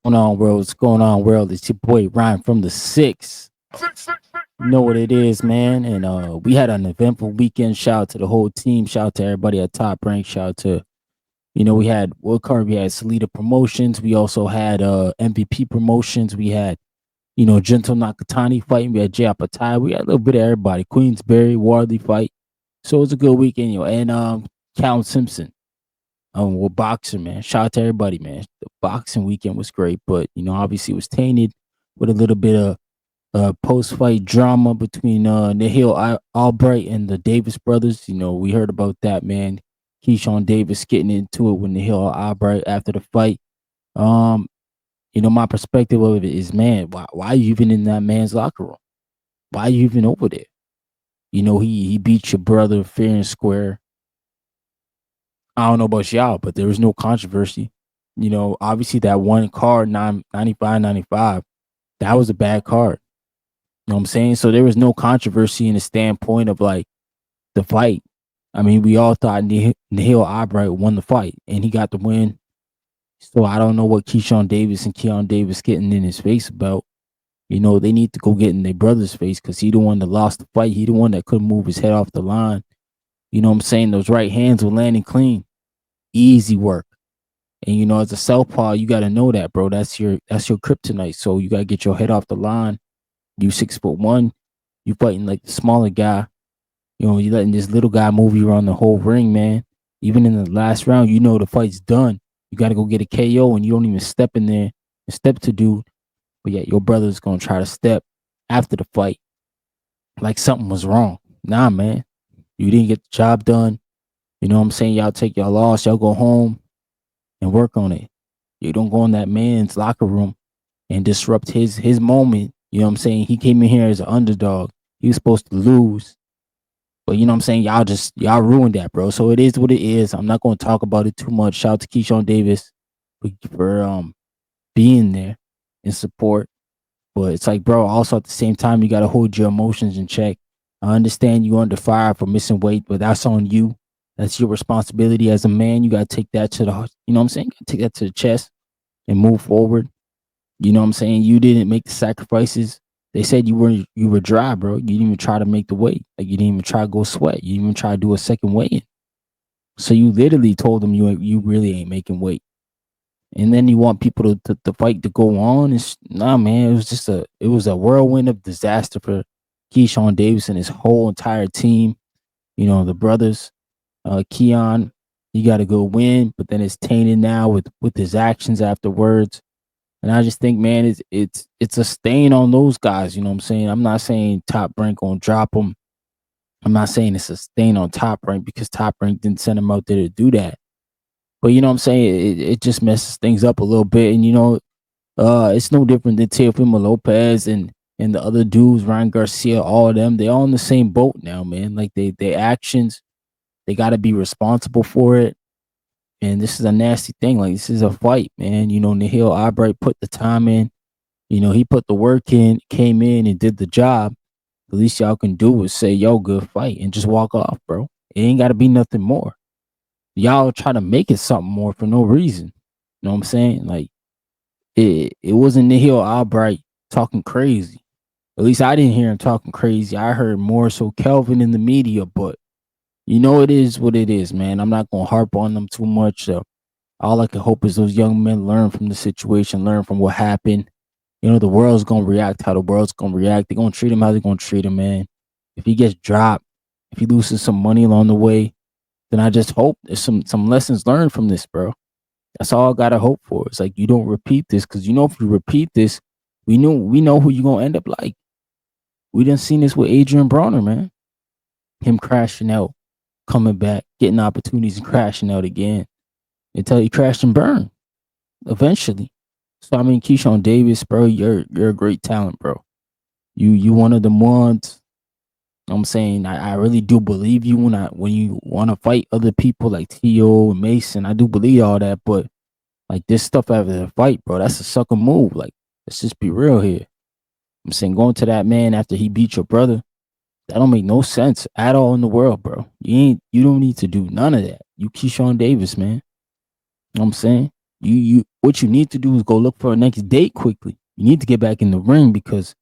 Going on, world? What's going on, world? It's your boy Ryan from the Six. You know what it is, man. And we had an eventful weekend. Shout out to the whole team. Shout out to everybody at Top Rank. Shout out to we had what card? We had Salida promotions. We also had MVP promotions. We had Gentle Nakatani fighting. We had Jay Apatai. We had a little bit of everybody. Queensberry, Wardley fight. So it was a good weekend, and Cal Simpson. Well, boxer, man. Shout out to everybody, man. The boxing weekend was great, but obviously it was tainted with a little bit of post-fight drama between Nahil Albright and the Davis brothers. We heard about that, man. Keyshawn Davis getting into it with Nahil Albright after the fight. My perspective of it is, man, why are you even in that man's locker room? Why are you even over there? He beat your brother fair and square. I don't know about y'all, but there was no controversy. Obviously that one card, 95, that was a bad card. You know what I'm saying? So there was no controversy in the standpoint of like the fight. I mean, we all thought Nahil Albright won the fight, and he got the win. So I don't know what Keyshawn Davis and Keon Davis getting in his face about. They need to go get in their brother's face because he the one that lost the fight. He the one that couldn't move his head off the line. You know what I'm saying? Those right hands were landing clean. Easy work. And as a southpaw, you got to know that, bro. That's your kryptonite. So you got to get your head off the line. You 6'1", you fighting like the smaller guy. You letting this little guy move you around the whole ring, man. Even in the last round, the fight's done. You got to go get a KO, and you don't even step in there and step to dude. But yet your brother's gonna try to step after the fight like something was wrong. Nah, man, you didn't get the job done. You know what I'm saying? Y'all take your loss, y'all go home and work on it. You don't go in that man's locker room and disrupt his moment. You know what I'm saying? He came in here as an underdog. He was supposed to lose. But you know what I'm saying? Y'all ruined that, bro. So it is what it is. I'm not gonna talk about it too much. Shout out to Keyshawn Davis for being there and support. But it's like, bro, also at the same time, you got to hold your emotions in check. I understand you under fire for missing weight, but that's on you. That's your responsibility as a man. You got to take that to the, you know what I'm saying? Take that to the chest and move forward. You know what I'm saying? You didn't make the sacrifices. They said you were dry, bro. You didn't even try to make the weight. Like you didn't even try to go sweat. You didn't even try to do a second weigh-in. So you literally told them you really ain't making weight. And then you want people to fight to go on. Nah, man, it was a whirlwind of disaster for Keyshawn Davis and his whole entire team. The brothers, Keon, he got a good win, but then it's tainted now with his actions afterwards. And I just think, man, it's a stain on those guys. You know what I'm saying? I'm not saying Top Rank gonna drop them. I'm not saying it's a stain on Top Rank because Top Rank didn't send him out there to do that. But you know what I'm saying? It just messes things up a little bit. And it's no different than Teofimo Lopez and the other dudes, Ryan Garcia, all of them. They all in the same boat now, man. Like their actions, they gotta be responsible for it. And this is a nasty thing. Like this is a fight, man. Nahil Albright put the time in. He put the work in, came in and did the job. The least y'all can do is say, yo, good fight, and just walk off, bro. It ain't gotta be nothing more. Y'all try to make it something more for no reason. You know what I'm saying? Like it wasn't Nahil Albright talking crazy. At least I didn't hear him talking crazy. I heard more so Kelvin in the media, but it is what it is, man. I'm not gonna harp on them too much. All I can hope is those young men learn from the situation, learn from what happened. The world's gonna react how the world's gonna react. They're gonna treat him how they're gonna treat him, man. If he gets dropped, if he loses some money along the way, then I just hope there's some lessons learned from this, bro. That's all I gotta hope for. It's like you don't repeat this because if you repeat this, we know who you're gonna end up like. We done seen this with Adrian Bronner, man. Him crashing out, coming back, getting opportunities and crashing out again until he crashed and burned eventually. So I mean, Keyshawn Davis, bro, you're a great talent, bro. You one of them ones. I'm saying I really do believe you when you want to fight other people like T.O. and Mason. I do believe all that, but like this stuff after the fight, bro, that's a sucker move. Like, let's just be real here. I'm saying going to that man after he beat your brother, that don't make no sense at all in the world, bro. You don't need to do none of that. You Keyshawn Davis, man. You know what I'm saying? You what you need to do is go look for a next date quickly. You need to get back in the ring because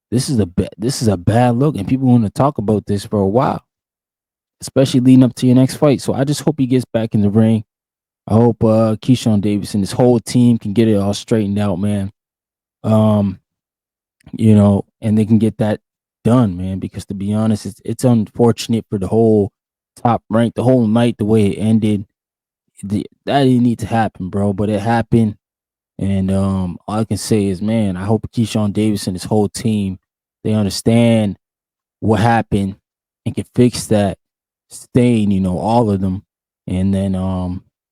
this is a bad look, and people want to talk about this for a while, especially leading up to your next fight. So I just hope he gets back in the ring. I hope Keyshawn Davis and his whole team can get it all straightened out, man. Um, and they can get that done, man. Because to be honest, it's unfortunate for the whole top rank, the whole night, the way it ended. That didn't need to happen, bro, but it happened. And all I can say is, man, I hope Keyshawn Davis and his whole team they understand what happened and can fix that stain, all of them, and then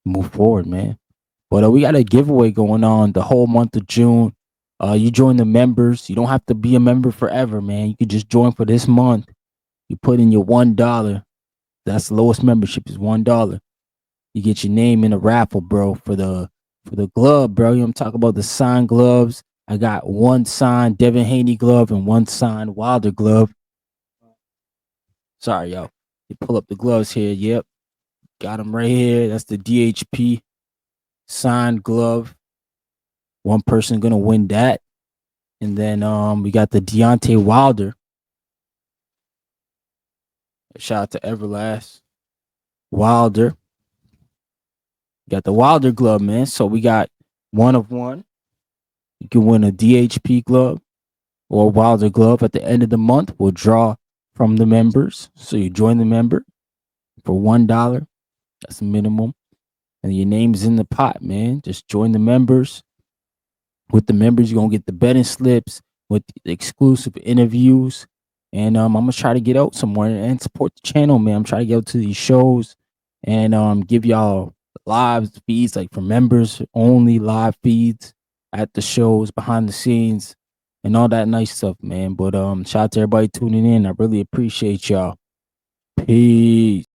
move forward, man. But we got a giveaway going on the whole month of June. You join the members. You don't have to be a member forever, man. You can just join for this month. You put in your $1. That's the lowest membership is $1. You get your name in a raffle, bro, for the glove, bro. I'm talking about the signed gloves. I got one signed Devin Haney glove and one signed Wilder glove. Sorry, yo. You pull up the gloves here. Yep. Got them right here. That's the DHP signed glove. One person gonna win that. And then we got the Deontay Wilder. Shout out to Everlast. Wilder. Got the Wilder glove, man. So we got one of one. You can win a DHP glove or a Wilder glove at the end of the month. We'll draw from the members. So you join the member for $1. That's the minimum. And your name's in the pot, man. Just join the members. With the members, you're going to get the betting slips with the exclusive interviews. And I'm going to try to get out somewhere and support the channel, man. I'm trying to get out to these shows and give y'all live feeds, like for members only live feeds at the shows, behind the scenes, and all that nice stuff, man. But shout out to everybody tuning in. I really appreciate y'all. Peace.